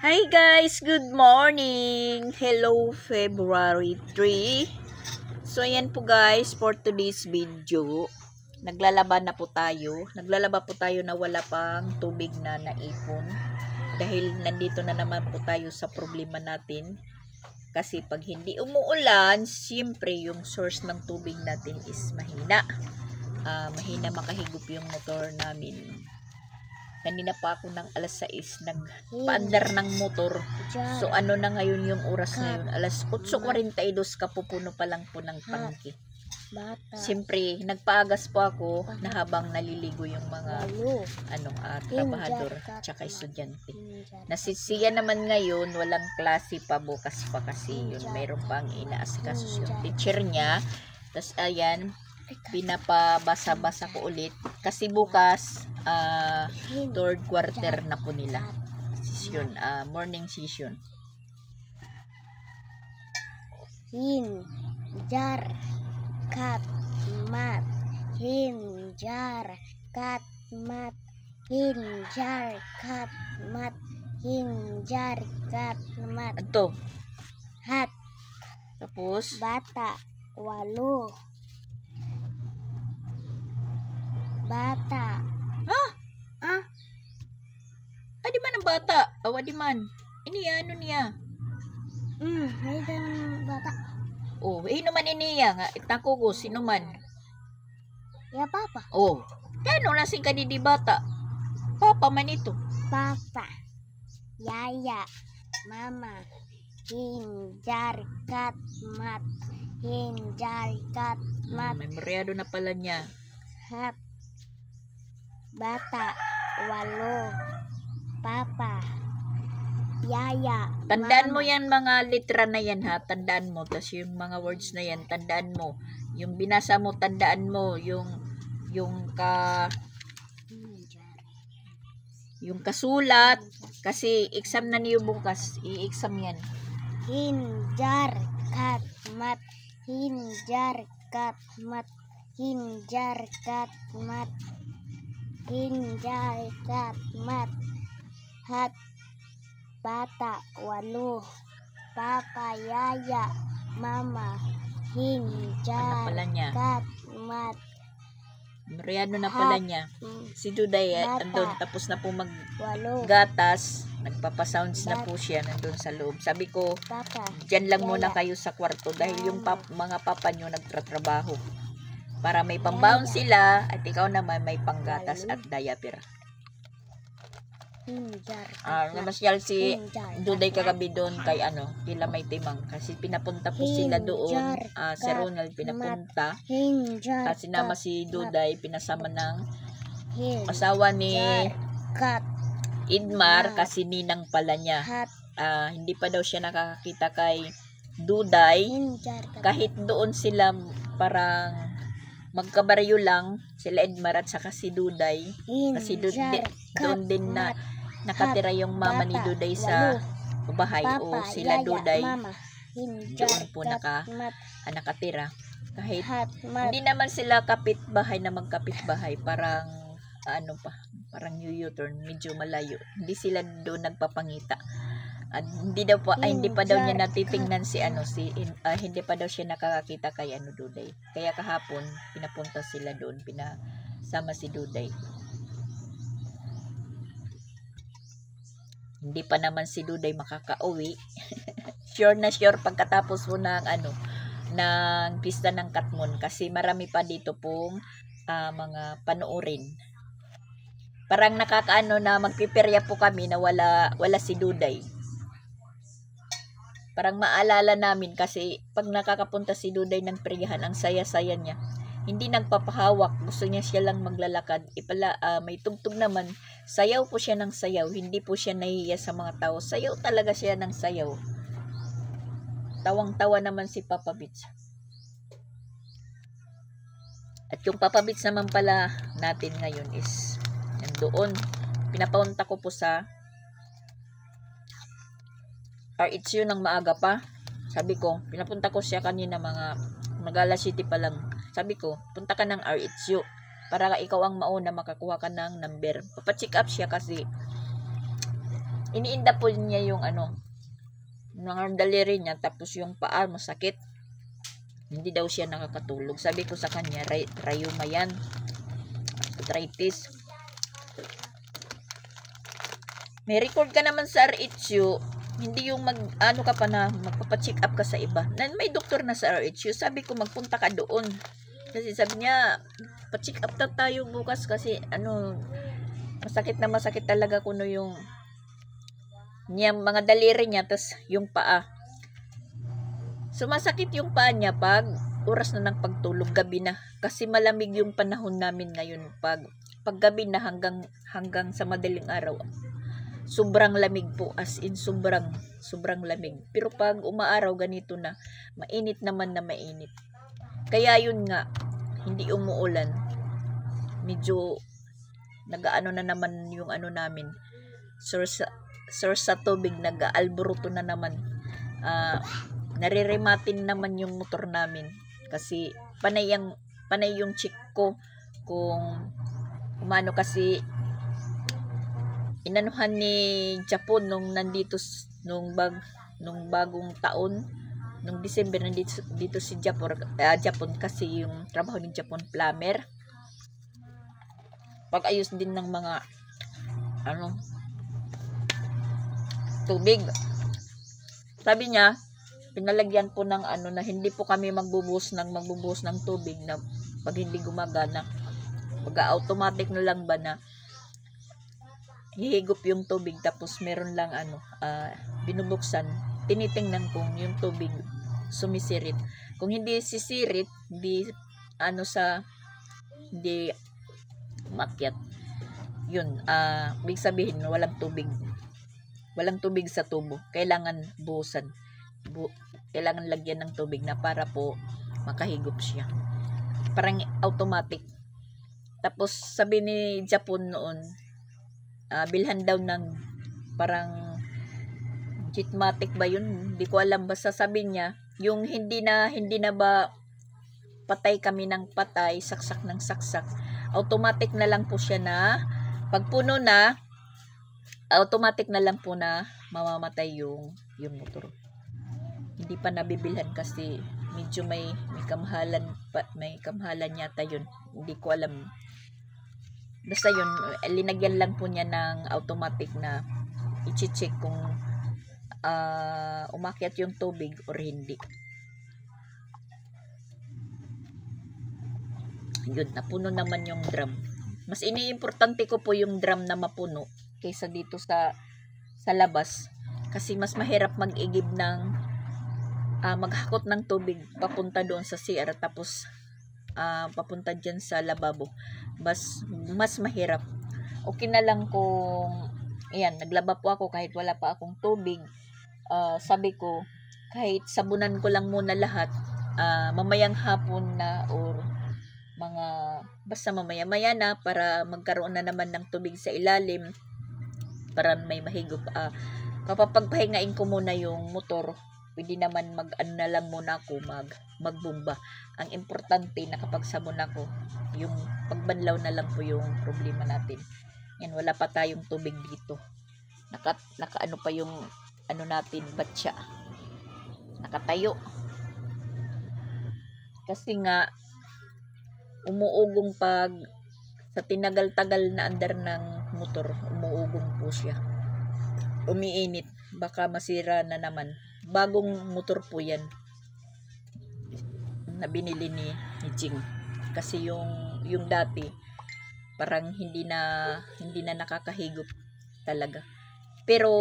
Hi guys, good morning. Hello February 3. So ayan po guys, for today's video, naglalaba na po tayo. Naglalaba po tayo na wala pang tubig na naipon. Dahil nandito na naman po tayo sa problema natin. Kasi pag hindi umuulan, siyempre yung source ng tubig natin is mahina. Mahina makahigop yung motor namin. Kanina pa ako ng alas 6 nagpaandar ng motor. So ano na ngayon yung oras ngayon? Alas 8:42 kapupuno pa lang po ng tangke. Siyempre, nagpaagas po ako na habang naliligo yung mga trabahador tsaka estudyante. Nasisiya naman ngayon, walang klase pa, bukas pa kasi yun. Mayroon pang inaasikaso yung teacher niya. Tapos ayan, pinapabasa-basa ko ulit kasi bukas third quarter na po nila session, morning session. Hinjar kat mat hinjar kat mat hinjar kat mat hinjar kat mat Ito. hat Tapos bata walu bata di man ang bata. Di man. Iniya, ano niya? may bata. Oh, naman iniya nga. Itakugos, sino man? Ya papa. Oh, kano lasing ka di bata? Papa man ito. Papa. Yaya. Mama. Hinjar kat mat. Hinjar kat mat. Memoryado na pala niya. Hat. Bata. Walo. Papa. Yaya. Tandaan mo mama. yan mga litra na yan ha. Tandaan mo. Tapos yung mga words na yan, tandaan mo. Yung binasa mo, tandaan mo. Yung kasulat. Kasi exam na niyo bukas. I-exam yan. Hinjar kat mat. Hinjar kat mat. Hinjar kat mat. Hinjar kat mat. Hat bata walu papa yaya mama hinjar Pala niya. kat mat. Memoryado na pala niya. Si Duday Bata. andun. Tapos na po Walu maggatas. Nagpapasounds na po siya. Nandun sa loob. Sabi ko, papa dyan lang muna Yaya. kayo sa kwarto. Dahil yung mga papa nyo nagtratrabaho. Para may pambaon sila. At ikaw naman may panggatas at diaper. hinjar Namasyal si Hinjar Duday kat kagabi doon kay kila may timang. Kasi pinapunta po sila doon. Si Ronald pinapunta. hinjar At sinama si Duday. Pinasama ng hinjar asawa ni kat Idmar kasi ninang pala niya. hat Hindi pa daw siya nakakakita kay Duday. hinjar kat Kahit doon sila parang magkabaryo lang sila Idmar at saka si Duday. Kasi doon din na nakatira yung mama ni Duday sa bahay o sila Duday doon po nakatira. Kahit hindi naman sila kapitbahay na magkapitbahay, parang parang new U-turn, medyo malayo. Hindi sila doon nagpapangita. At hindi pa daw niya natitingnan hindi pa daw siya nakakakita kay Duday. Kaya kahapon pinapunta sila doon, pinasama si Duday. Hindi pa naman si Duday makakauwi. Sure na sure pagkatapos mo ng pista ng Katmon, kasi marami pa dito pong mga panoorin. Parang na magpiperya po kami na wala si Duday. Parang maalala namin kasi pag nakakapunta si Duday ng peryahan, ang saya-saya niya. Hindi nagpapahawak, gusto niya siya lang maglalakad. May tugtog naman, sayaw po siya ng sayaw. Hindi po siya nahihiya sa mga tao. Sayaw talaga siya ng sayaw. Tawang-tawa naman si Papa Bits. At yung Papa Bits naman pala natin ngayon is nandoon. Pinapaunta ko po sa RHU ng maaga pa. Sabi ko, pinapunta ko siya kanina mag-alas City pa lang. Sabi ko, punta ka ng RHU para ikaw ang mauna makakuha ka ng number. Papacheck up siya kasi iniinda po niya yung ng daliri niya, tapos yung paa masakit. Hindi daw siya nakakatulog. Sabi ko sa kanya, rayuma yan. Arthritis. May record ka naman sa RHU. Hindi yung ka pa na magpapacheck up ka sa iba. May doktor na sa RHU. Sabi ko, magpunta ka doon. Kasi sabi niya, pa-check up na tayo bukas kasi masakit na masakit talaga kuno yung mga daliri niya, tas yung paa. Sumasakit yung paa niya pag oras na ng pagtulog, gabi na. Kasi malamig yung panahon namin ngayon. Pag gabi na hanggang sa madaling araw, sobrang lamig po, as in sobrang lamig. Pero pag umaaraw ganito na, mainit naman na mainit. Kaya yun nga, hindi umuulan. Medyo nagaano na naman yung namin. Source sa tubig, nag-alboroto na naman. Naririmatin naman yung motor namin. Kasi panay yung check ko kung umano, kasi inanuhan ni Japon nung bagong taon, nung December, dito si Japon kasi yung trabaho ni Japon, plumber. Pag-ayos din ng mga tubig. Sabi niya, pinalagyan po ng na hindi po kami magbubuhos ng tubig na pag hindi gumagana. Pag-automatic na lang ba na hihigop yung tubig, tapos meron lang binubuksan, tinitingnan kung yung tubig sumisirit. Kung hindi sisirit, hindi makyat. Yun, ibig sabihin walang tubig sa tubo. Kailangan buhusan. Kailangan lagyan ng tubig na para po makahigop siya. Parang automatic. Tapos sabi ni Japon noon, bilhan daw ng parang Jitmatic ba yun? Hindi ko alam. Basta sabi niya, yung hindi na ba patay kami ng patay, saksak ng saksak, automatic na lang po siya na pagpuno na, automatic na lang po na mamamatay yung motor. Hindi pa nabibilhan kasi medyo may kamahalan yata yun. Hindi ko alam. Basta yun, linagyan lang po niya ng automatic na i-check kung umakyat yung tubig or hindi. Yun, napuno naman yung drum. Mas iniimportante ko po yung drum na mapuno kaysa dito sa labas. Kasi mas mahirap mag-igib ng maghakot ng tubig papunta doon sa CR, tapos papunta dyan sa lababo. Mas mahirap. Okay na lang kung naglaba po ako kahit wala pa akong tubig. Sabi ko, kahit sabunan ko lang muna lahat, mamayang hapon na or basta mamaya-maya na, para magkaroon na naman ng tubig sa ilalim para may mahigop. Kapapagpahingain ko muna yung motor, pwede naman na lang muna ako magbomba. Ang importante na kapag sabon ako, yung pagbanlaw na lang po yung problema natin. Yan, wala pa tayong tubig dito. Naka pa yung natin, batya. Nakatayo. Kasi nga, umuugong pag sa tinagal-tagal na andar ng motor, umuugong po siya. Umiinit. Baka masira na naman. Bagong motor po yan na binili ni Jing. Kasi yung dati parang hindi na nakakahigop talaga. Pero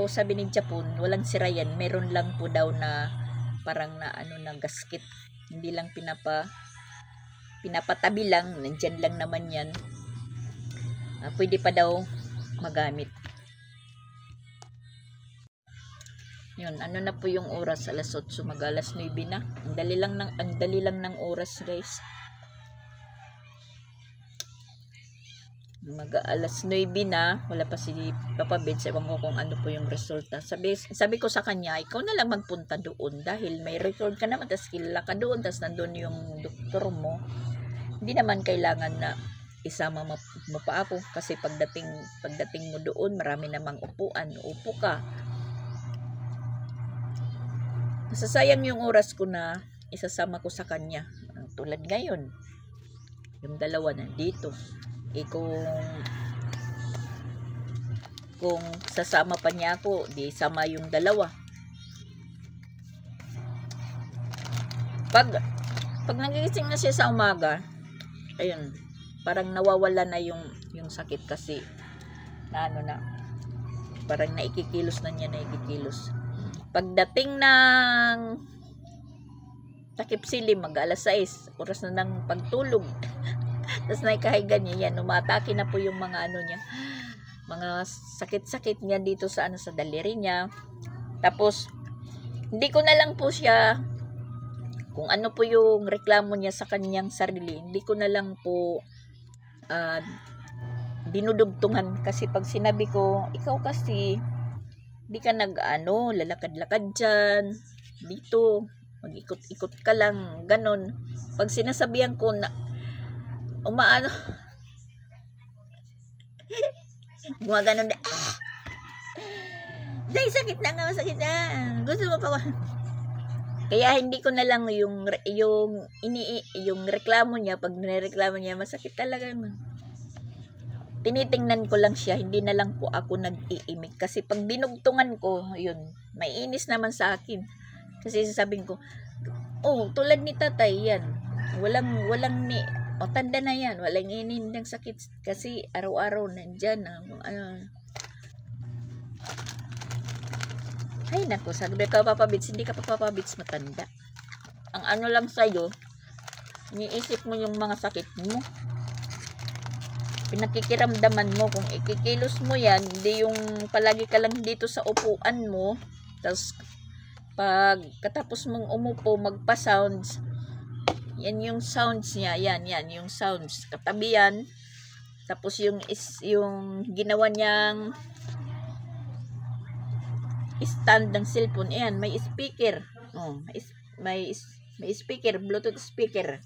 sabi ni Japon, walang sira yan. Meron lang po daw na parang na gasket. Hindi lang pinapatabi lang, nandyan lang naman yan. Pwede pa daw magamit. Yun, na po yung oras, alas 8, mag-alas 9 na. Ang dali lang ng oras, guys. Mag-alas 9 na, wala pa si Papa Ben, sa ko kung ano po yung resulta. Sabi ko sa kanya, ikaw na lang magpunta doon dahil may record ka naman, tas kilala ka doon, tas nandun yung doktor mo. Hindi naman kailangan na isama mo pa ako kasi pagdating mo doon marami namang upuan, upo ka. Masasayang yung oras ko na isasama ko sa kanya. Tulad ngayon, yung dalawa nandito. Kung sasama pa niya ako, di sama yung dalawa. Pag nagigising na siya sa umaga, ayun, parang nawawala na yung sakit kasi parang naikikilos na niya, Pagdating ng takip silim, mag alas 6, oras na ng pagtulog. Tapos naikahiga niya yan, umatake na po yung mga niya, mga sakit-sakit niya dito sa sa daliri niya. Tapos hindi ko na lang po siya, kung ano po yung reklamo niya sa kanyang sarili, hindi ko na lang po dinudugtungan. Kasi pag sinabi ko, ikaw kasi di ka lalakad-lakad dyan, dito, mag-ikot-ikot ka lang, ganon. Pag sinasabihan ko na, gumaganon na, dahil sakit na nga, sakit na, gusto mo pa. Kaya hindi ko na lang yung reklamo niya, pag nireklamo niya, masakit talaga man. Tinitingnan ko lang siya, hindi na lang po ako nag-iimik. Kasi pag dinugtungan ko, yun, may inis naman sa akin. Kasi sasabihin ko, tulad ni tatay yan. Tanda na yan, walang inindang sakit. Kasi araw-araw nandyan. Ay nako, sabi ka papabits, hindi ka papabits matanda. Ang lang sa'yo, iniisip mo yung mga sakit mo. Pinakikiramdaman mo, kung ikikilos mo yan, hindi yung palagi ka lang dito sa upuan mo, tapos pag katapos mong umupo, magpa-sounds, yan yung sounds niya, yan yung sounds, katabi yan, tapos yung ginawa niyang stand ng cellphone, yan, may speaker, may speaker, Bluetooth speaker.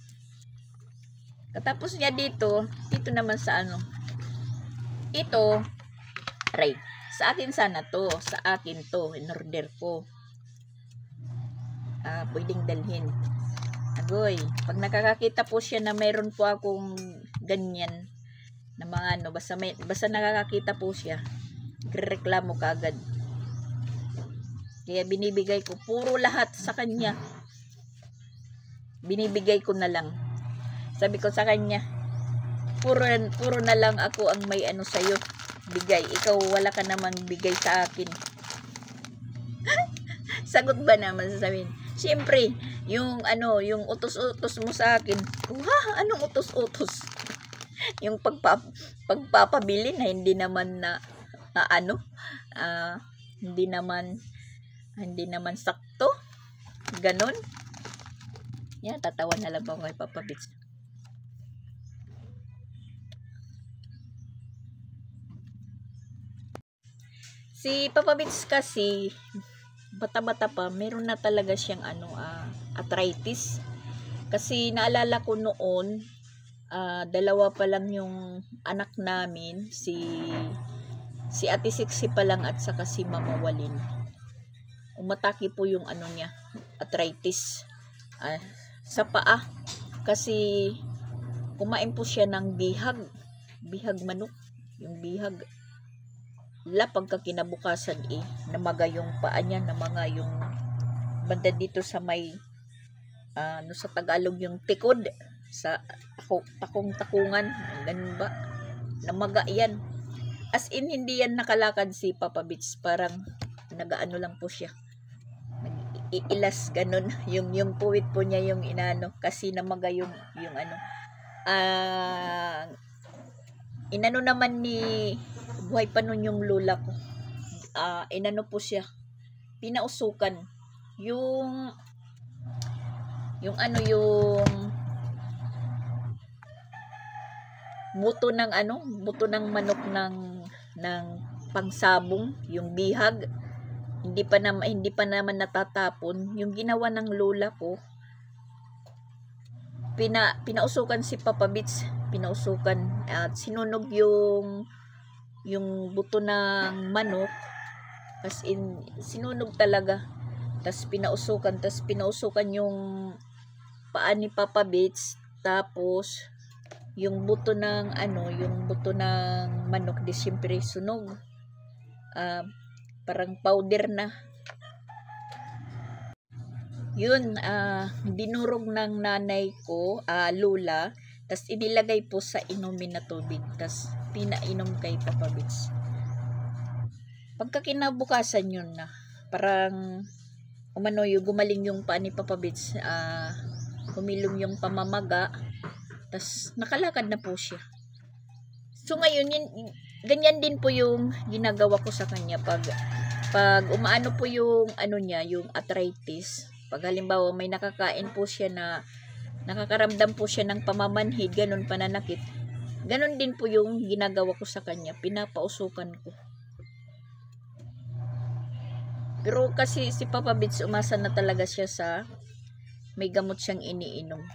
Katapos niya dito naman sa ito, right, sa akin sana to, sa akin to, in-order ko. Pwedeng dalhin. Agoy, pag nakakakita po siya na mayroon po akong ganyan, na mga basta nakakakita po siya, reklamo ka agad. Kaya binibigay ko, puro lahat sa kanya. Binibigay ko na lang. Sabi ko sa kanya, puro na lang ako ang may sa'yo, bigay. Ikaw wala ka namang bigay sa akin. Sagot ba naman sasabihin? Siyempre, yung utos-utos mo sa akin. Anong utos-utos? Yung pagpapabili na hindi naman hindi naman sakto. Ganon. Yan, tatawa na lang ako kay Papa Bits. Si Papa Bits kasi, bata-bata pa, meron na talaga siyang arthritis. Kasi naalala ko noon, dalawa pa lang yung anak namin, si Ate Sixi pa lang at saka si Mama Walin. Umatake po yung niya, arthritis. Sa paa. Kasi kumain po siya ng bihag manok. Yung bihag. Pagka kinabukasan namaga yung paa niya, namaga yung banda dito sa may sa Tagalog yung tikod, sa takong-takungan, ganun ba, namaga yan. As in, hindi yan nakalakad si Papa Bits, parang nagaano lang po siya, nag-iilas, ganun. Yung puwit po niya yung kasi namaga yung inano naman ni buhay pa nun yung lola ko. Inano po siya, pinausukan yung buto ng manok ng pangsabong, yung bihag, hindi pa naman natatapon. Yung ginawa ng lola ko, pinausukan si Papa Bits, pinausukan at sinunog yung buto ng manok, as in sinunog talaga. Tas pinausukan yung paa ni Papa Beats, tapos yung buto ng manok di siyempre sunog. Parang powder na. Yun, dinurog ng nanay ko, lula, tas inilagay po sa inumin na tubig, tas pinainom kay Papa Beats. Pagkakinabukasan yun na, parang yung gumaling yung paa ni Papa Beats, humilom yung pamamaga, tas nakalakad na po siya. So ngayon, ganyan din po yung ginagawa ko sa kanya pag umaano po yung yung arthritis. Pag halimbawa may nakakain po siya na nakakaramdam po siya ng pamamanhid, ganun, pananakit. Ganun din po yung ginagawa ko sa kanya, pinapausukan ko. Pero kasi si Papa Beats, umasa na talaga siya sa may gamot siyang iniinom.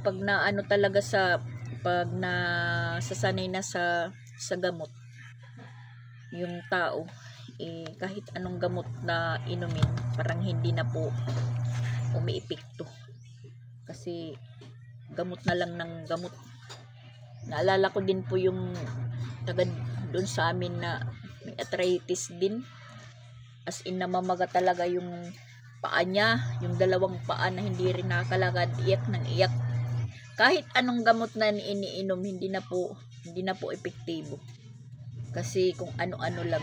Pag talaga pag sasanay na sa gamot yung tao, kahit anong gamot na inumin, parang hindi na po umiipekto. Kasi gamot na lang ng gamot. Naalala ko din po yung tagad doon sa amin na may arthritis din. As in, namamaga talaga yung paa niya, yung dalawang paa na hindi rin nakakalakad, iyak ng iyak. Kahit anong gamot na iniinom, hindi na po epektibo. Kasi kung ano-ano lang.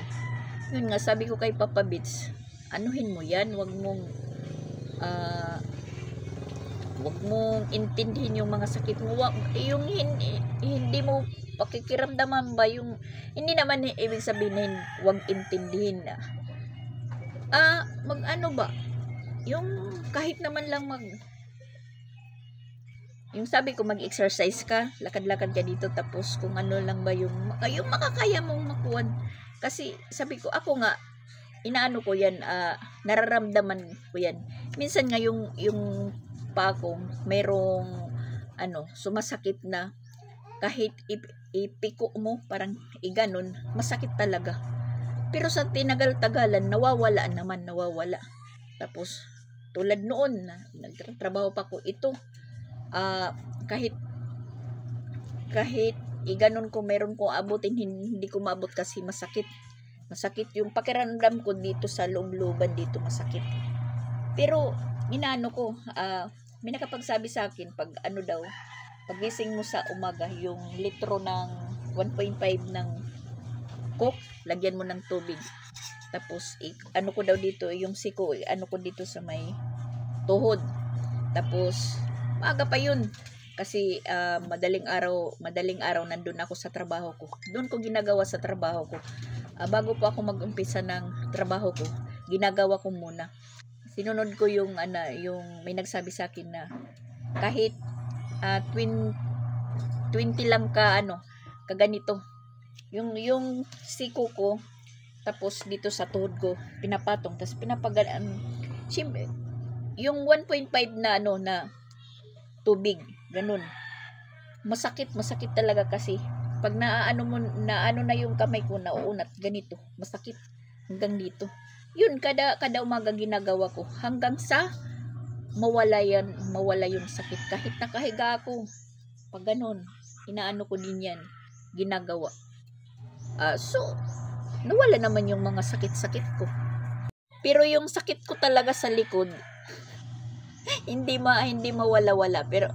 Yun nga, sabi ko kay Papa Beats, anuhin mo yan, wag mong intindihin yung mga sakit mo. Yung hindi mo pakikiramdaman ba, yung hindi naman ibig sabihin wag intindihin na. Yung kahit naman lang yung sabi ko, mag-exercise ka, lakad-lakad ka dito, tapos kung ano lang ba yung makakaya mong makuha. Kasi sabi ko, ako nga, inaano ko yan, nararamdaman ko yan. Minsan nga yung pa ko, mayroong sumasakit na, kahit ipiko mo, parang iganon, masakit talaga. Pero sa tinagal-tagalan, nawawala. Tapos, tulad noon, nagtrabaho pa ko ito, kahit iganon ko, meron ko abutin, hindi ko maabot kasi masakit yung pakiramdam ko dito sa loob-looban, dito masakit. Pero inaano ko, may nakapagsabi sa akin, pagising mo sa umaga, yung litro ng 1.5 ng Coke, lagyan mo ng tubig, tapos ko daw dito yung siko, ko dito sa may tuhod, tapos maaga pa yun kasi madaling araw nandun ako sa trabaho ko. Doon ko ginagawa sa trabaho ko. Bago po ako mag-umpisa ng trabaho ko, ginagawa ko muna. Sinunod ko yung may nagsabi sa akin na kahit 20 lang kaganito. Yung siko ko, tapos dito sa tuhod ko, pinapatong, tapos pinapagaan. Yung 1.5 na na tubig, ganun. Masakit talaga kasi pag naano na yung kamay ko, nauunat ganito, masakit hanggang dito. Yun, kada umaga ginagawa ko hanggang sa mawala yung sakit. Kahit nakahiga ako, pag ganun, inaano ko din yan, ginagawa. So nawala naman yung mga sakit ko. Pero yung sakit ko talaga sa likod, hindi mawala-wala, pero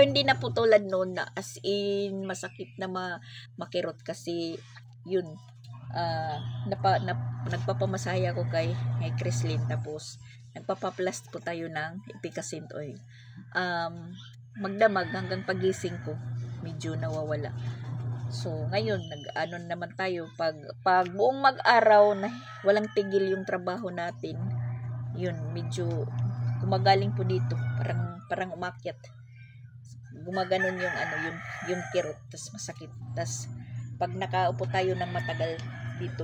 hindi na po tulad noon na as in masakit na makirot, kasi yun, nagpapamasaya ko kay Chrislyn, tapos nagpapaplast po tayo ng Epicacent oil. Magdamag hanggang pagising ko, medyo nawawala. So ngayon, naman tayo, pag buong mag-araw na walang tigil yung trabaho natin, yun, medyo gumagaling po dito, parang umakyat, gumaganon yung kirot, tas masakit. Tas pag nakaupo tayo ng matagal dito,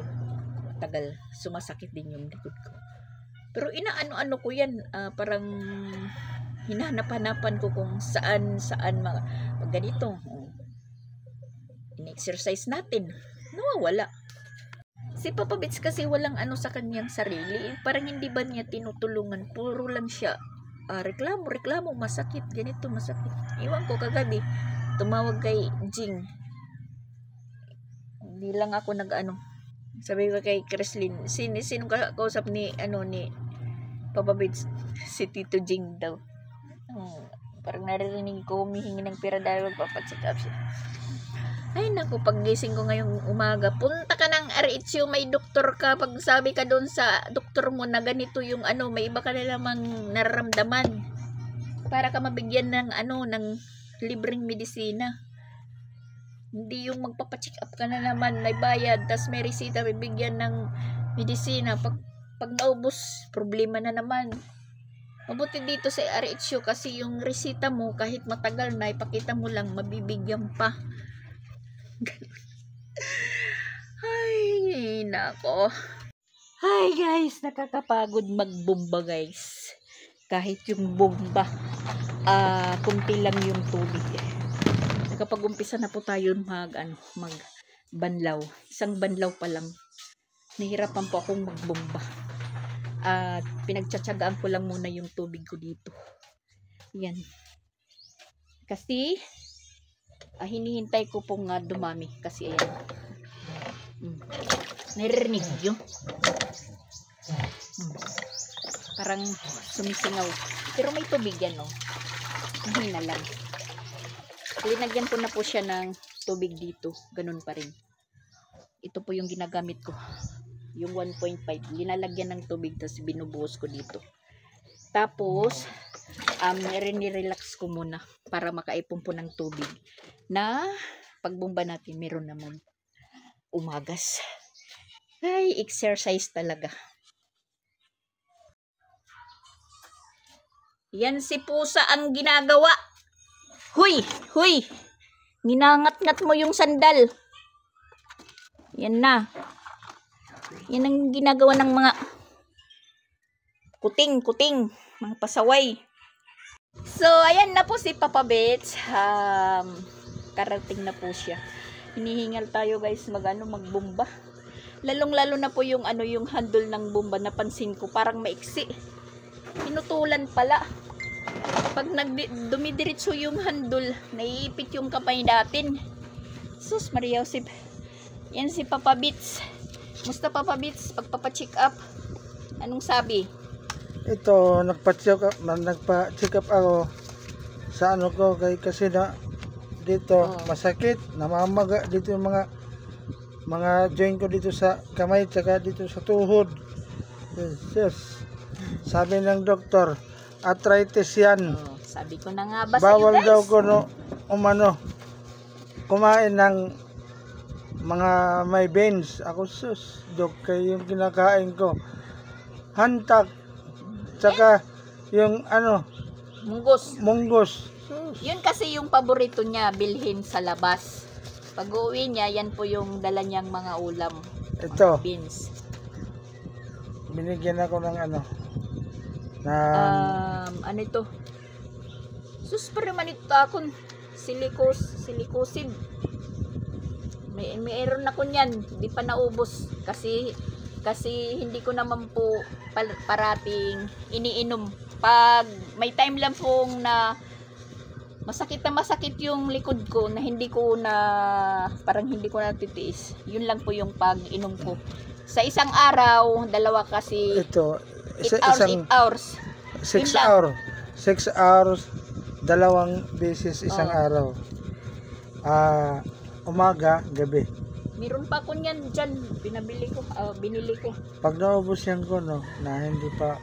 sumasakit din yung likod ko. Pero inaano ko yan, parang hinahanap-hanapan ko kung saan mga pag ganito. In-exercise natin. Nawawala. Si Papa Bits kasi walang ano sa kanyang sarili. Parang hindi ba niya tinutulungan. Puro lang siya. Reklamo, masakit. Ganito, masakit. Iwan ko kagabi. Tumawag kay Jing. Hindi lang ako nag-ano. Sabi ko kay Kreslin, sino kausap ni Papa Bits? Si Tito Jing daw. Parang narinig ko humihingi ng pera dahil magpapacheck up siya. Ay naku, paggising ko ngayong umaga, punta ka ng RHU, may doktor ka. Pag sabi ka doon sa doktor mo na ganito yung may iba ka na lamang nararamdaman. Para ka mabigyan ng ng libreng medisina. Hindi yung magpapacheck up ka na naman, may bayad, tas may resita, bibigyan ng medisina. Pag naubos, problema na naman. Mabuti dito sa RHU kasi yung resita mo, kahit matagal na, ipakita mo lang, mabibigyan pa. Ay, nako. Hi guys, nakakapagod magbomba guys. Kahit yung bomba, kunti lang yung tubig. Nakapag-umpisa na po tayo magbanlaw. Isang banlaw pa lang. Nahirapan po akong magbomba. At pinagtsatsagaan ko lang muna yung tubig ko dito. Yan. Kasi hinihintay ko pong dumami kasi ayan. Naririnig yun. Parang sumisingaw. Pero may tubig yan, no? Mahina lang. Linagyan ko na po siya ng tubig dito. Ganun pa rin. Ito po yung ginagamit ko. Yung 1.5. Linalagyan ng tubig tapos binubuhos ko dito. Tapos, relax ko muna para makaipon po ng tubig. Na pagbomba natin, meron naman umagas. Ay, exercise talaga. Yan si pusa ang ginagawa. Huy! Ginangat-ngat mo yung sandal. Yan na. Yan ang ginagawa ng mga kuting, mga pasaway. So, ayan na po si Papa Bits. Karating na po siya. Hinihingal tayo guys magbomba. Lalong-lalo na po yung yung handle ng bomba, napansin ko parang maiksi. Pinutulan pala. Pag dumidiretso yung handle, naiipit yung kamay natin. Sus Maria Josep. Yan si Papa Bits. Musta Papa Bits? Pagpapacheck up, anong sabi? Ito, nagpa-check up ako sa ko kasi na dito masakit, namamaga dito yung mga joint ko dito sa kamay tsaka dito sa tuhod. Yes. Sabi ng doktor, arthritis yan. Sabi ko na nga ba bawal sa'yo guys? Daw ko kumain ng mga may veins. Ako sus, dok, kayo yung kinakain ko. Hantak. Tsaka yung munggos. Yun kasi yung paborito niya, bilhin sa labas. Pag uwi niya, yan po yung dala niyang mga ulam. Ito. Beans. Binigyan ako ng ito? Sus, pero manito akong silikosid. Mayroon ako niyan. Hindi pa naubos. Kasi hindi ko naman po parating iniinom. Pag may time lang pong na masakit yung likod ko na parang hindi ko natitiis. Yun lang po yung pag-inom ko. Sa isang araw, dalawa kasi. Ito, 8 hours. 6 hours, dalawang beses isang araw. Umaga, gabi. Meron pa ko niyan dyan. Binili ko. Pag naubos yan ko, na hindi pa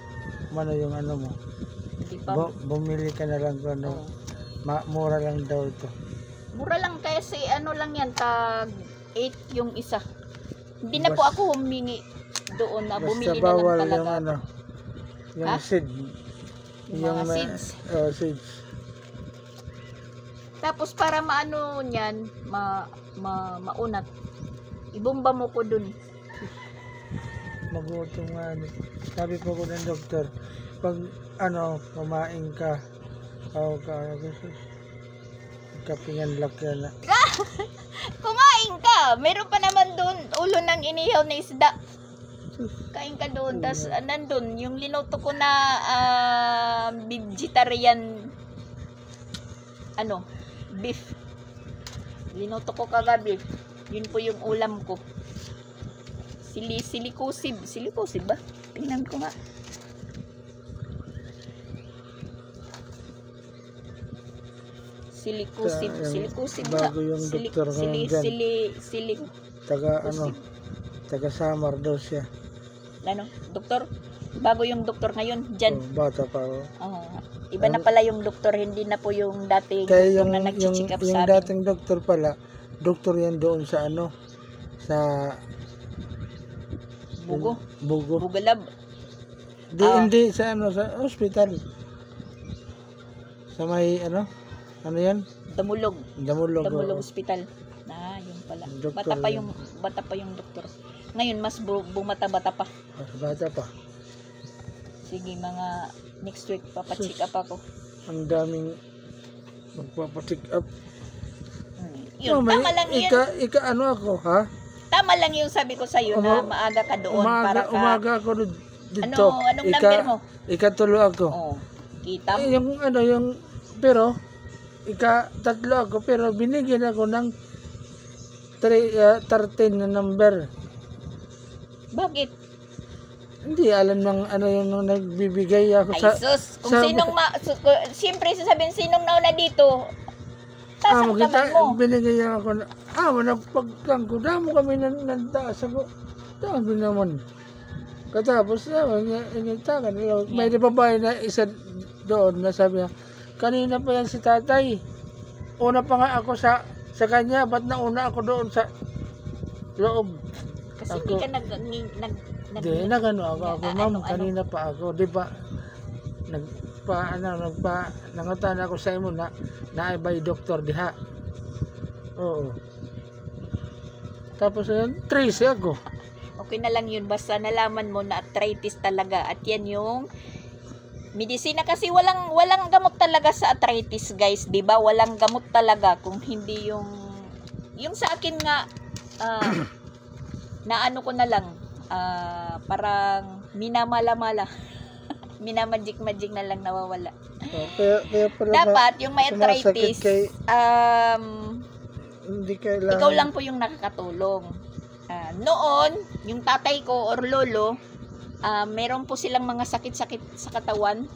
yung mo. Hindi pa. Bumili ka na lang ko, mura lang daw ito. Mura lang kasi lang yan, tag 8 yung isa. Hindi na po ako humingi doon na bumili na lang talaga. Yung seed. Yung mga seeds. Seeds. Tapos para niyan, maunat. Ibomba mo ko dun. Magutom nga. Sabi po ko ng doktor, pag kumain ka, Ako ka, kapingan lak yan na. Kumain ka. Meron pa naman doon ulo ng inihaw na isda. Kain ka doon. Tapos nandun, yung linuto ko na vegetarian beef. Linuto ko kagabi. Yun po yung ulam ko. Silikusib. Silikusib ba? Tingnan ko nga. Silikusib nga. Bago yung doktor ngayon dyan. Taga Samar daw siya. Doktor? Bago yung doktor ngayon dyan. Bata pa ako. Iba na pala yung doktor, hindi na po yung dating kaya doktor na nag-check up sa yung amin. dating doktor pala, doktor yan doon sa sa Bugo. Bugalab. Hindi. Hindi sa sa hospital. Sa may yan? Damulog Damulog Hospital. Yun pala. Doktor Bata pa yung doktor. Ngayon mas bumata-bata pa. Mas bata pa. Sige, mga next week papacheck up ako. Ang daming magpapacheck up. Yun, tama lang yun. Ako, ha? Tama lang yung sabi ko sa iyo na maaga ka doon para ka. Umaga ako dito. Anong number mo? Ikatulo ako. Kita mo. Yung pero tatlo ako, pero binigyan ako ng 13 na number. Bakit? Hindi alam ng yung nagbibigay ako Ay, sus. Kung sinong siyempre sasabihin sinong nauna dito. Taas ang kamay mo. Binigyan ako nagpagkang ko. Damo kami nantaas ako. Dami naman. Katapos initakan. May babae na isa doon na sabi niya, kanina pa yan si tatay. Una pa nga ako sa kanya. Ba't nauna ako doon sa loob? Kasi hindi ka Hindi, ako, ma'am. Kanina pa ako. Di ba? Nangutan ako sa imo na naibay doktor diha. Oo. Tapos yun, 13 ako. Okay na lang yun. Basta nalaman mo na arthritis talaga. At yan yung medisina kasi walang gamot talaga sa arthritis, guys, 'di ba? Walang gamot talaga kung hindi yung sa akin nga na ko na lang parang minamala-mala. Minamagic na lang nawawala. Kaya pala dapat yung may arthritis hindi kailangan. Ikaw lang po yung nakakatulong. Noon, yung tatay ko or lolo, meron po silang mga sakit-sakit sa katawan.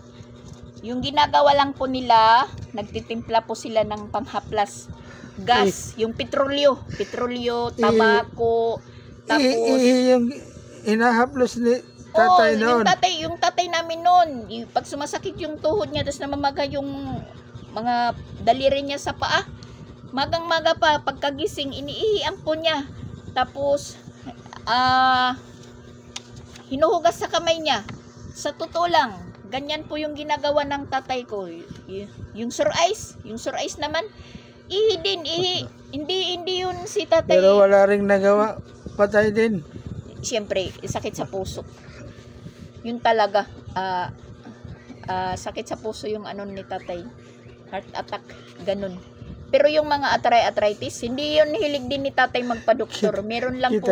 Yung ginagawa lang po nila, nagtitimpla po sila ng panghaplas gas, yung petrolyo, tabako, tapos yung hinahaplos ni tatay noon. Yung tatay namin noon, pag sumasakit yung tuhod niya, tapos namamaga yung mga daliri niya sa paa, magang-maga pa, pagkagising, iniihian po niya. Tapos, hinuhugas sa kamay niya. Sa totoo lang, ganyan po yung ginagawa ng tatay ko. Yung sore eyes naman, ihi din, ihi. Hindi yun si tatay. Pero wala ring nagawa, patay din. Siyempre, sakit sa puso. Yun talaga, sakit sa puso yung ni tatay. Heart attack, ganun. Pero yung mga arthritis, hindi yun hilig din ni tatay magpa-doktor. Meron lang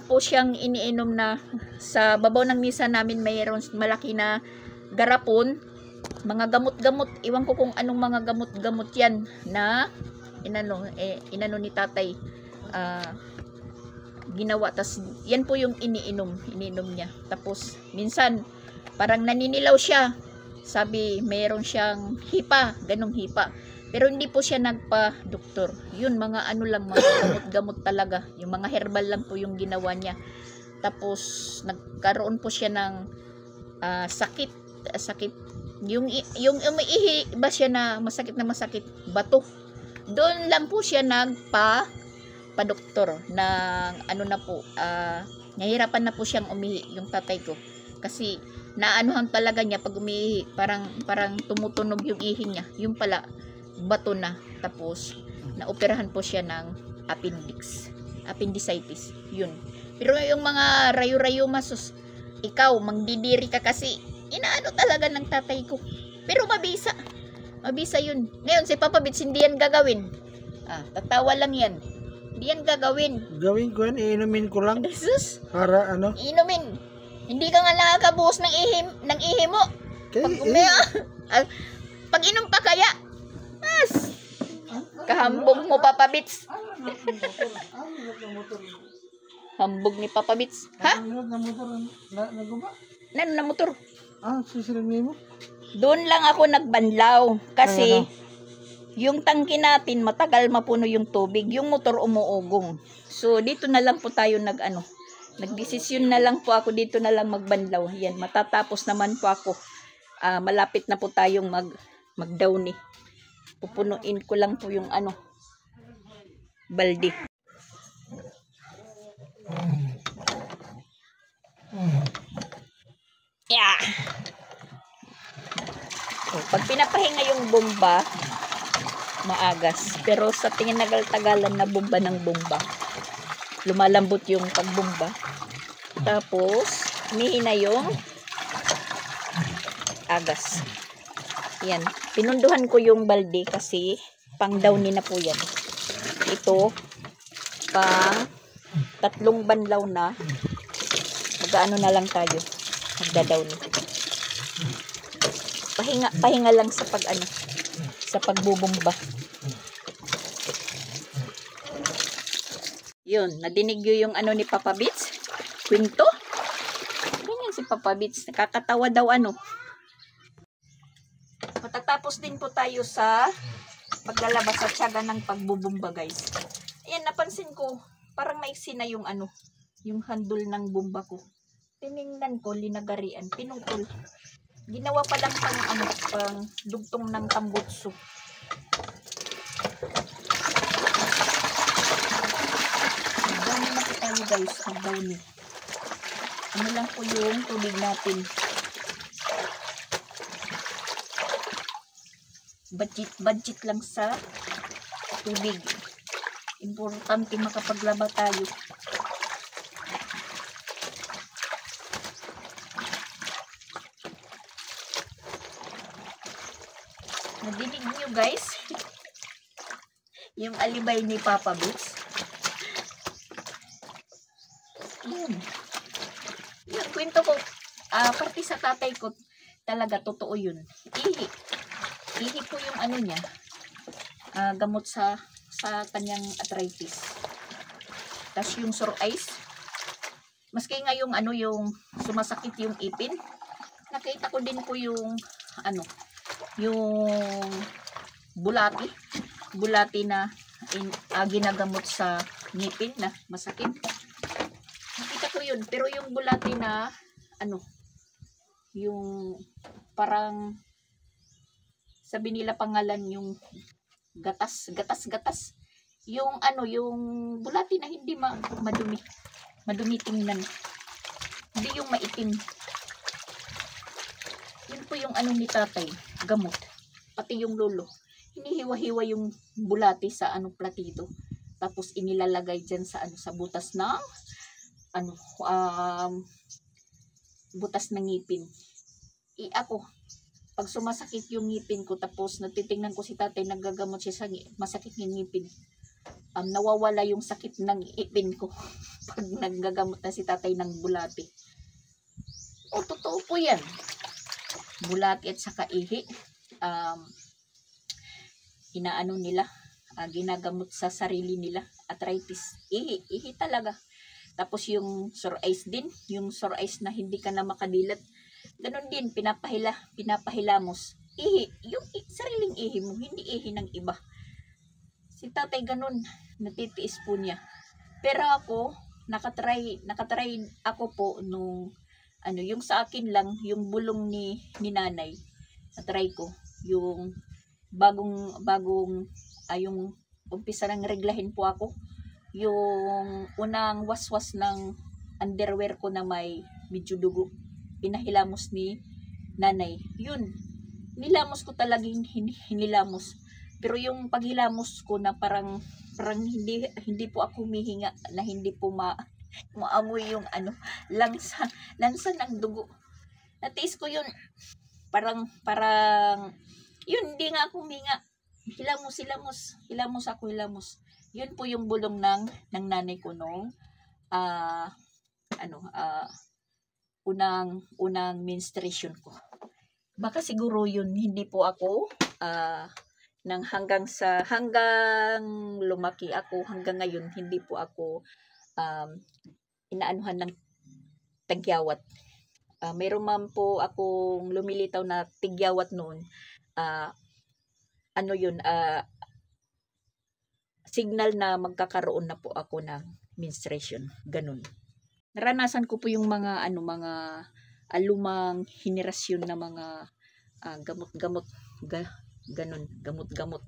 po siyang iniinom na sa babaw ng misa namin, mayroon malaki na garapon, mga gamot-gamot. Iwan ko kung anong mga gamot-gamot yan na inano ni tatay. Ginawa, tas yan po yung iniinom niya. Tapos minsan parang naninilaw siya, sabi mayroon siyang hipa, ganong hipa, pero hindi po siya nagpa-doktor. Yun, mga lang, mga gamot-gamot talaga, yung mga herbal lang po yung ginawa niya. Tapos nagkaroon po siya ng sakit, yung umiihi ba siya na masakit, bato. Doon lang po siya nagpa-doktor ng nahirapan na po siyang umihi yung tatay ko. Kasi naanuhan talaga niya pag umiihi, parang tumutunog yung ihi niya. Yung pala, bato na. Tapos, naoperahan po siya ng appendicitis. Yun. Pero yung mga rayo-rayo masus, ikaw, mangdidiri ka kasi, inaano talaga ng tatay ko. Pero mabisa. Mabisa yun. Ngayon, si Papa Bits, hindi yan gagawin. Tatawa lang yan. Hindi yan gagawin. Gawin ko yan, iinumin ko lang. Jesus, Para ano? inumin. Hindi ka nga nakakabuhos ng ihi mo. Kaya, Pag inom pa kaya. Mas. Kahambog mo, Papa Bits. Hambog ni Papa Bits. Ha? Ano na motor? Naguba? Ano na motor? Sisirin mo? Doon lang ako nagbanlaw. Kasi, yung tangke natin, matagal mapuno yung tubig. Yung motor umuugong. So, dito na lang po tayo nagdesisyon na lang po ako dito na lang magbanlaw. Yan, matatapos naman po ako. Malapit na po tayong mag-downy. Pupunuin ko lang po yung balde. Yeah. Pag pinapahinga yung bomba, maagas. Pero sa tingin nagal-tagalan na bomba ng bomba, lumalambot yung pagbomba. Tapos, humihina yung agas. Yan. Pinunduhan ko yung balde kasi pang downy na po yan. Ito, pang 3 banlaw na. Mag-ano na lang tayo. Magda-downy. Pahinga lang sa sa pagbubomba. Yun, nadinig yung ni Papa Bits? Kwento? Ganyan si Papa Bits. Nakakatawa daw Matatapos din po tayo sa paglalabas sa tiyaga ng pagbubomba, guys. Ayan, napansin ko, parang maiksi na yung yung handle ng bomba ko. Tiningnan ko, linagarian, pinutol. Ginawa pa lang pang dugtong ng tambutso. Downy na po tayo, guys. Downy. Ano lang po yung tubig natin. Budget lang sa tubig. Importante makapaglaba tayo. Nadinig nyo, guys? Yung alibay ni Papa Bits. Yung kwento ko, parte sa tatay ko, talaga totoo yun. Ihi po yung niya, gamot sa kanyang arthritis. Tapos yung sore eyes, maski nga yung yung sumasakit yung ipin, nakita ko din po yung yung bulati na ginagamot sa ngipin na masakit. Nakita ko yun, pero yung bulati na yung parang sabi nila pangalan yung gatas. Yung yung bulati na hindi madumi tingnan. Hindi yung maitim. Yun po yung ni tatay, gamot. Pati yung lolo. Hinihiwa-hiwa yung bulati sa platito. Tapos inilalagay dyan sa sa butas ng butas ng ngipin. Ako, pag sumasakit yung ngipin ko, tapos natitingnan ko si tatay, naggagamot siya sa masakit ng ngipin, nawawala yung sakit ng ngipin ko pag naggagamot na si tatay ng bulati. Totoo po yan. Bulati at saka ihi. Nila, ginagamot sa sarili nila. Arthritis. Ihi talaga. Tapos yung sore eyes din, yung sore eyes na hindi ka na makadilat, ganun din, pinapahilamos. Yung sariling ihi mo, hindi ihi ng iba. Si tatay ganun, natitiis po niya. Pero ako, nakatry ako po nung, yung sa akin lang, yung bulong ni nanay, natry ko. Yung bagong, yung umpisa ng reglahin po ako. Yung unang waswas ng underwear ko na may medyo dugo, pinahilamos ni nanay. Yun, nilamos ko talagang hinilamos. Pero yung paghilamos ko na parang hindi po ako humihinga, na hindi po maamoy yung lansa ng dugo. Natiis ko yun. Parang, yun, hindi nga ako huminga. Hilamos ako. Yun po yung bulong ng nanay ko nung, unang menstruation ko. Baka siguro yun, hindi po ako, hanggang lumaki ako, hanggang ngayon, hindi po ako, inaanuhan ng tagyawat. Mayroon man po akong lumilitaw na tigyawat noon, signal na magkakaroon na po ako ng menstruation, ganun. Naranasan ko po yung mga lumang henerasyon na mga gamot-gamot, gamot-gamot.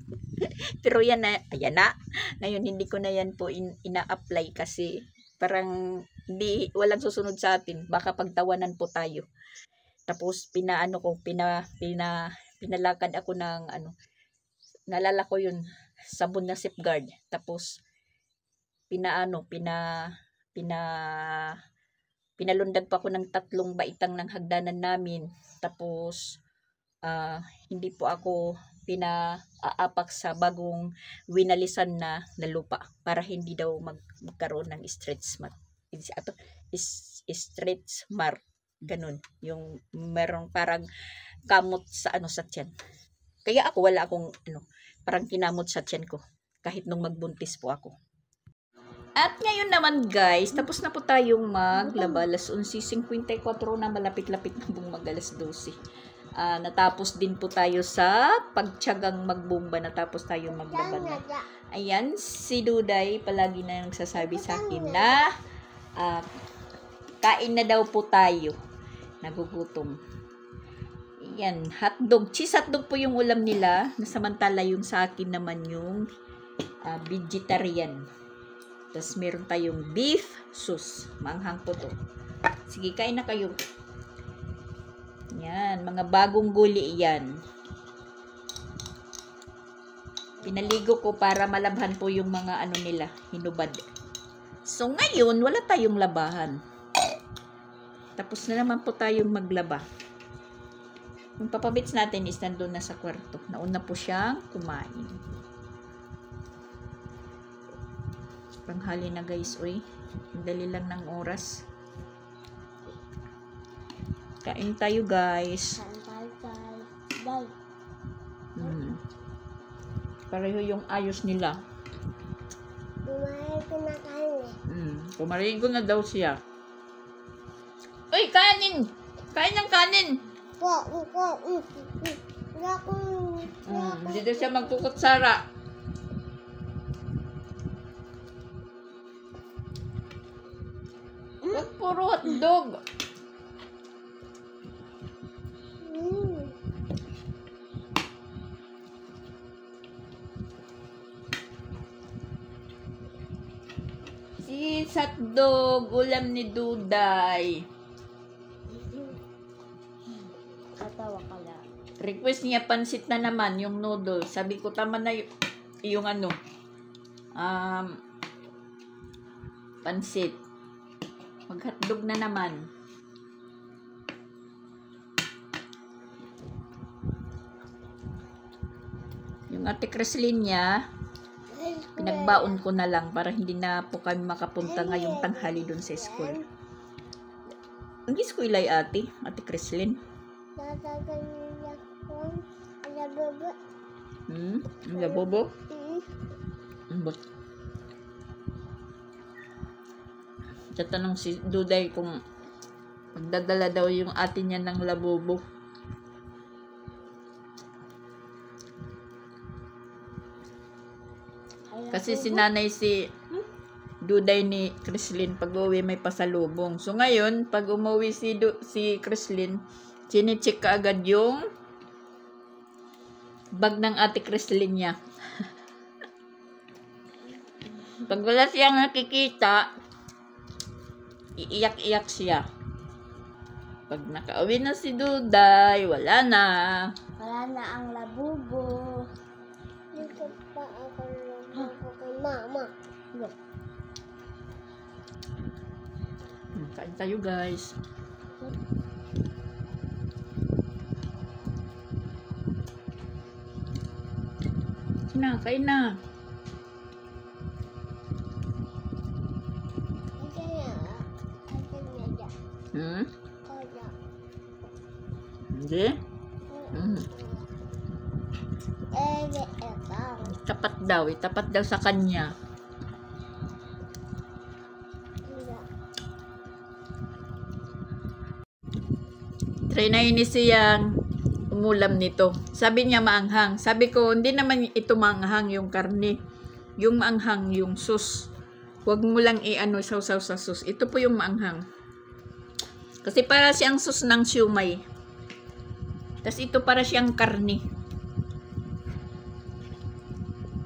Pero ayan na. Ngayon hindi ko na yan po ina-apply kasi parang walang susunod sa atin. Baka pagtawanan po tayo. Tapos pinalakad ako ng nalala ko yun, sabon na Safeguard. Tapos pinalundag pa ako ng 3 baitang ng hagdanan namin. Tapos hindi po ako pinaapak sa bagong winalisan na lupa para hindi daw magkaroon ng stretch mark. Ganun. Yung merong parang kamot sa tiyan. Kaya wala akong parang kinamot sa tiyan ko kahit nung magbuntis po ako. At ngayon naman guys, tapos na po tayong maglaba. Alas 11:54 na, malapit-lapit na pong mag-alas 12. Natapos din po tayo sa pagtiyagang magbomba. Natapos tayo maglaba na. Ayan, si Duday palagi na nagsasabi sa akin na kain na daw po tayo. Nagugutom. Ayan, hotdog. Cheese hotdog po yung ulam nila. Samantala yung sa akin naman yung vegetarian. Tapos meron tayong beef sauce. Manghang po to. Sige, kain na kayo. Yan, mga bagong guli yan. Pinaligo ko para malabhan po yung mga nila, hinubad. So ngayon, wala tayong labahan. Tapos na naman po tayong maglaba. Yung papabits natin is nandun na sa kwarto. Nauna po siyang kumain. Panghali na guys, uy. Dali lang ng oras. Kain tayo guys. Pareho yung ayos nila. Pumarin ko na daw siya. Uy, kanin! Kain ng kanin! Hindi daw siya magkukutsara. Ba't puro hotdog? Si hotdog, ulam ni Duday. Katawa ka lang. Request niya pansit na naman, yung noodle. Sabi ko, tama na yung pansit. Mag-hotdog na naman. Yung ate Creslin niya, pinagbaon ko na lang para hindi na po kami makapunta ngayong tanghali dun sa school. Ang school ay ate Creslin. Ang labobo? Tatanong si Duday kung magdadala daw yung ate niya ng labobo. Kasi si nanay si Duday ni Creslin pag uwi may pasalubong. So ngayon, pag umuwi si Creslin, chine-check ka agad yung bag ng ate Creslin niya. Pag wala siyang nakikita, iiyak-iyak siya. Pag nakauwi na si Duday, wala na. Wala na ang labubo. Dito pa ako labubo kay mama. Look. Kain tayo guys. Na, kain na. Hmm? Hindi? Hmm. Tapat daw. Itapat daw sa kanya. Try na ini siyang umulam nito. Sabi niya maanghang. Sabi ko, hindi naman ito maanghang yung karne. Yung maanghang, yung sus. Huwag mo lang i-ano, sausaw sa sus. Ito po yung maanghang. Kasi para siyang sus ng siumay. Tapos ito para siyang karne.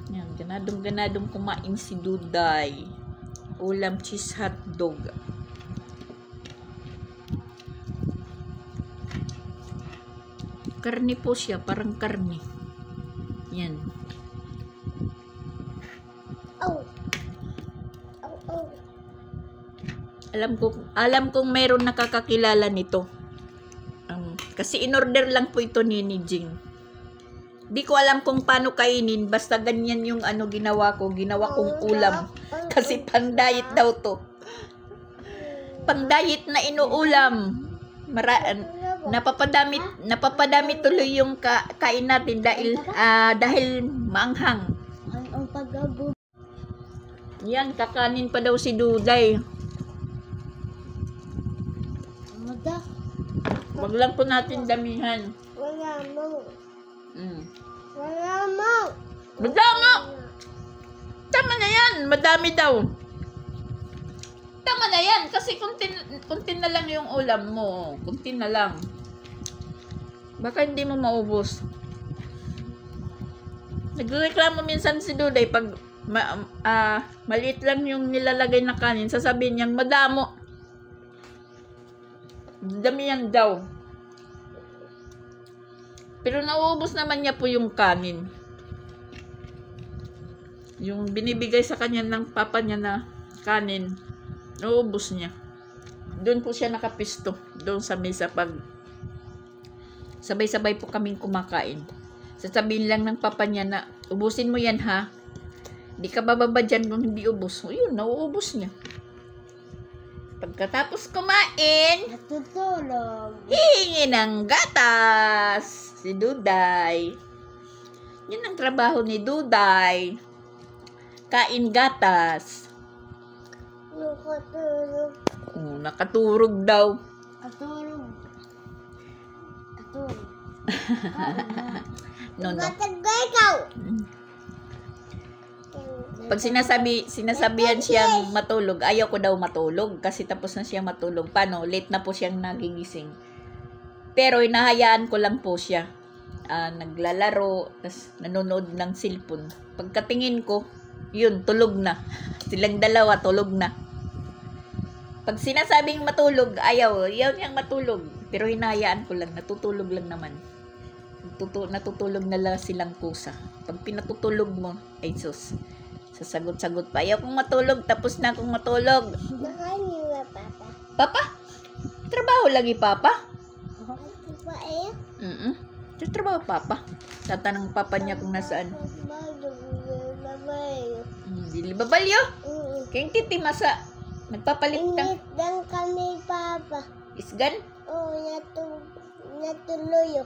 Yan, ganadong kumain si Duday. Ulam cheese hotdog. Karne po siya, parang karne. Yan. Oh. Alam kong meron nakakakilala nito. Kasi in-order lang po ito ni Jing. Di ko alam kung paano kainin, basta ganyan yung ano ginawa ko. Ginawa kong ulam. Kasi pang-diet daw to. Pang-diet na inuulam. Napapadami tuloy yung kain natin dahil maanghang. Yan, kakanin pa daw si Duday. Wag lang po natin damihan. Wala mo. Madami! Tama na yan, madami daw. Tama na yan, kasi kunti na lang yung ulam mo. Kunti na lang. Baka hindi mo maubos. Nagreklamo minsan si Duday pag maliit lang yung nilalagay na kanin, sasabihin niyang madamo. Dami yan daw. Pero nauubos naman niya po yung kanin. Yung binibigay sa kanya ng papa niya na kanin, nauubos niya. Doon po siya nakapisto. Doon sa mesa pag sabay-sabay po kaming kumakain. Sasabihin lang ng papa niya na, ubusin mo yan ha. Di ka bababa dyan kung hindi ubos. O yun, nauubos niya. Pagkatapos kumain, Natutulog. hihingi ng gatas si Duday. Yan ang trabaho ni Duday. Kain gatas. Nakatulog. Nakaturog daw. Katulog. No. Matagay ikaw. Pag sinasabihan siyang matulog, ayaw ko daw matulog kasi tapos na siya matulog. Paano? Late na po siyang nagigising. Pero hinahayaan ko lang po siya. Naglalaro, tas nanonood ng cellphone. Pagkatingin ko, yun, tulog na. Silang dalawa, tulog na. Pag sinasabing matulog, ayaw niyang matulog. Pero hinahayaan ko lang, natutulog lang naman. Natutulog na lang silang pusa. Pag pinatutulog mo, ay sus, sasagot-sagot pa. Ayaw kong matulog, tapos na akong matulog. Nakain niyo ba, Papa? Papa? Trabaho lagi, Papa? Papa eh? Trabaho, Papa. Tatanong Papa niya kung nasaan. Dili babalyo? Kaya titi masa. Nagpapalit ng Init lang kami, Papa. isgan. Oo, natuloy.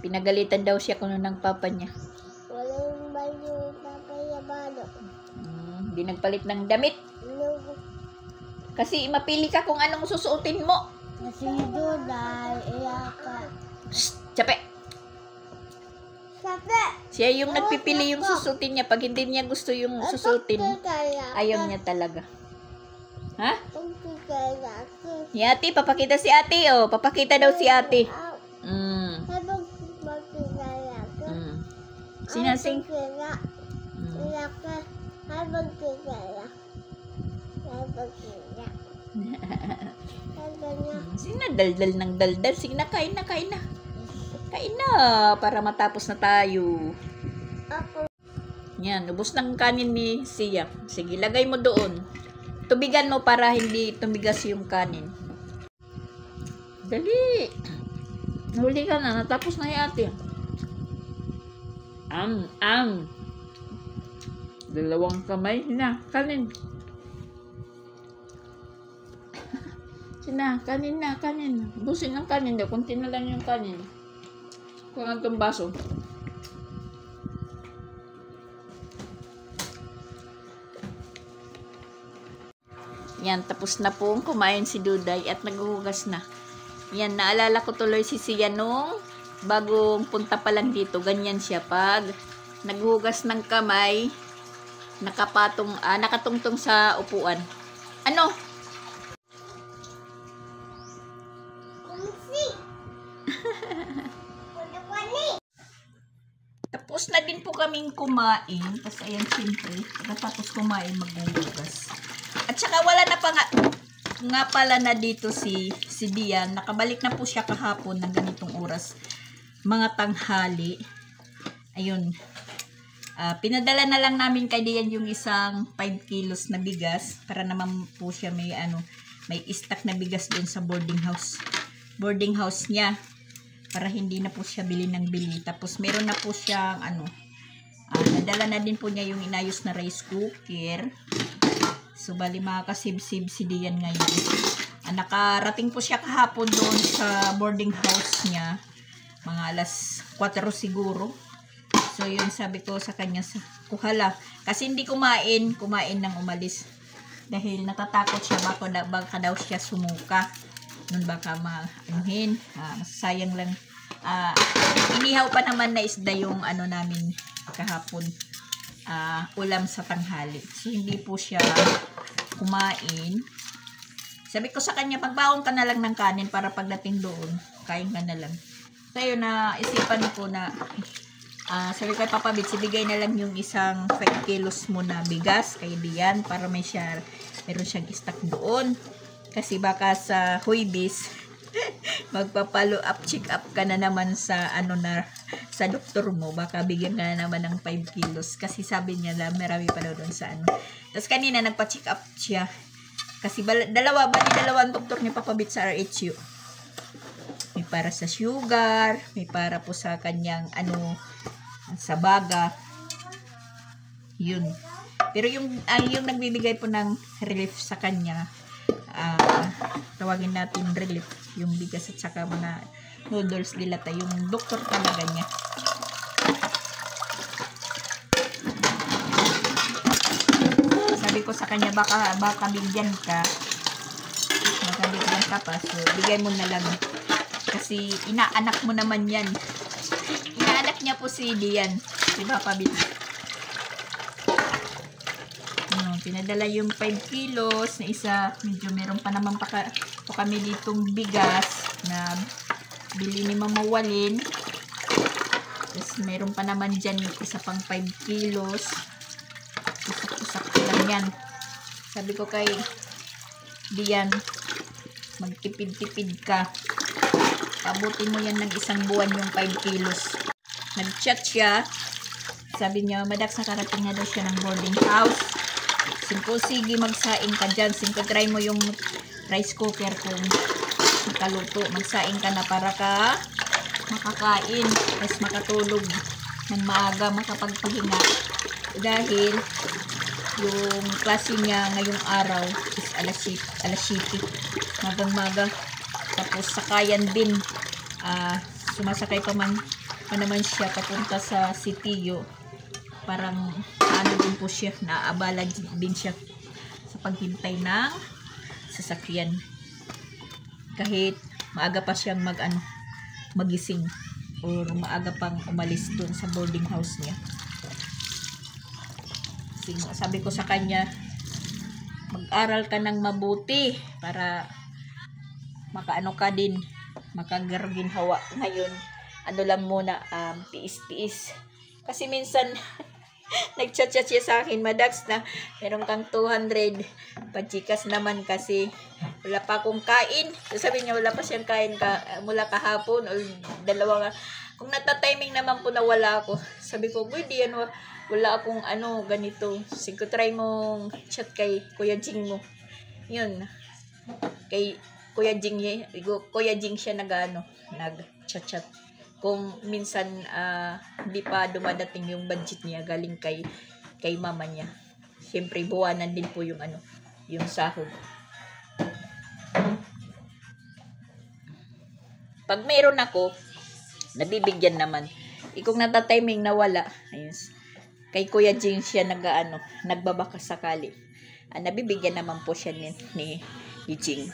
Pinagalitan daw siya kuno ng Papa niya. Walang balyo, Papa Yabano. Hindi nagpalit ng damit. Kasi mapili ka kung anong susuotin mo. Kasi Duday, iyaka. Shh! Tsape! Sabi! Siya yung nagpipili yung susuotin niya. Pag hindi niya gusto yung susuotin, ayaw niya talaga. Ha? Ni ate, papakita si ate, oh. Papakita daw si ate. Sinasing. Sinadaldal ng daldal. Sige na, kain na, kain na. Kain na, para matapos na tayo. Yan, ubos ng kanin ni Sia. Sige, lagay mo doon. Tubigan mo para hindi tumigas yung kanin. Dali. Huli ka na, natapos na yung ate. Dalawang kamay na. Kanin. Sina, kanin na, kanin. Busin ang kanin daw. Kunti na lang yung kanin. Kung ang baso. Yan, tapos na pong kumain si Duday at naghuhugas na. Yan, naalala ko tuloy si Sia nung bagong punta pa lang dito. Ganyan siya pag naghuhugas ng kamay, nakatungtong sa upuan. Ano? Tapos na din po kaming kumain. Tapos ayan, siyempre, pagkatapos kumain, maghuhugas. At saka wala na pa nga pala na dito si Dian. Nakabalik na po siya kahapon ng ganitong oras. Mga tanghali. Ayun. Pinadala na lang namin kay Dian yung isang 5 kilos na bigas. Para naman po siya may stock na bigas doon sa boarding house niya. Para hindi na po siya bili ng bili. Tapos meron na po siyang nadala na din po niya yung inayos na rice cooker. So, bali makakasib-sib si Dian ngayon. Nakarating po siya kahapon doon sa boarding house niya. Mga alas 4 siguro. So, yun sabi ko sa kanya, kuhala. Kasi hindi kumain nang umalis. Dahil natatakot siya, baka daw siya sumuka. Nun baka maanuhin. Sayang lang. Inihaw pa naman na isda yung namin kahapon. Ulam sa tanghali. So, hindi po siya kumain. Sabi ko sa kanya, magbaon ka na lang ng kanin para pagdating doon, kain ka na lang. So, yun, isipan ko na, sabi ko kay Papa Bits, ibigay na lang yung isang 5 kilos mo na bigas kay Dian para meron siyang stock doon. Kasi baka sa Huibis, magpapalo up, check up ka na naman sa sa doktor mo, baka bigyan ka na naman ng 5 kilos kasi sabi niya na marami pa daw doon sa Tapos kanina nagpa-check up siya kasi dalawang doktor niya papabit sa RHU. May para sa sugar, may para po sa kanyang sa baga. Yun. Pero yung nagbibigay po ng relief sa kanya, tawagin natin relief, yung bigas at saka mga noodles dilata, yung doktor talaga niya. Sabi ko sa kanya, baka bigyan ka pa, so bigay mo na lang kasi inaanak mo naman yan. Inaanak niya po si Dian, si Papa Bit. Pinadala yung 5 kilos na isa. Medyo meron pa naman po kami ditong bigas na bili ni Mama Walin. Tapos meron pa naman dyan yung isa pang 5 kilos. Isak-isak lang yan. Sabi ko kay Dian, magtipid-tipid ka. Pabutin mo yan ng isang buwan yung 5 kilos. Nag-chat siya. Sabi niya, Madax, nakarating na daw siya ng boarding house. Sige, magsaing ka dyan. Try mo yung rice cooker kung makaluto. Magsaing ka na para ka makakain. Tapos makatulog ng maaga, makapagpahinga. Dahil yung klase niya ngayong araw is alas 7. Magang-maga. Tapos sakayan din. Sumasakay pa naman siya papunta sa Sitio. Parang din po siya, naabala din siya sa paghintay ng sasakyan. Kahit maaga pa siyang magising or maaga pang umalis doon sa boarding house niya. Sabi ko sa kanya, mag-aral ka ng mabuti para makaano ka din, makagarginhawa ngayon. Lang muna, tiis-tiis. Kasi minsan nag-chat-chat siya sa akin, Madax, na meron kang 200 pachikas naman kasi wala pa akong kain. Sabi niya, wala pa siyang kain mula kahapon o dalawa. Kung natatiming naman po na wala ako, sabi ko, pwede yan, wala akong ganito. Sige, try mong chat kay Kuya Jing mo. Yun. Kay Kuya Jing siya nag-chat-chat. kung minsan hindi pa dumadating yung budget niya galing kay mama niya. Siyempre buwanan din po yung yung sahod. Pag mayroon ako, nabibigyan naman. Kung natatiming nawala, ayun, kay Kuya Jing siya nagbabaka sakali. Nabibigyan naman po siya ni Jing.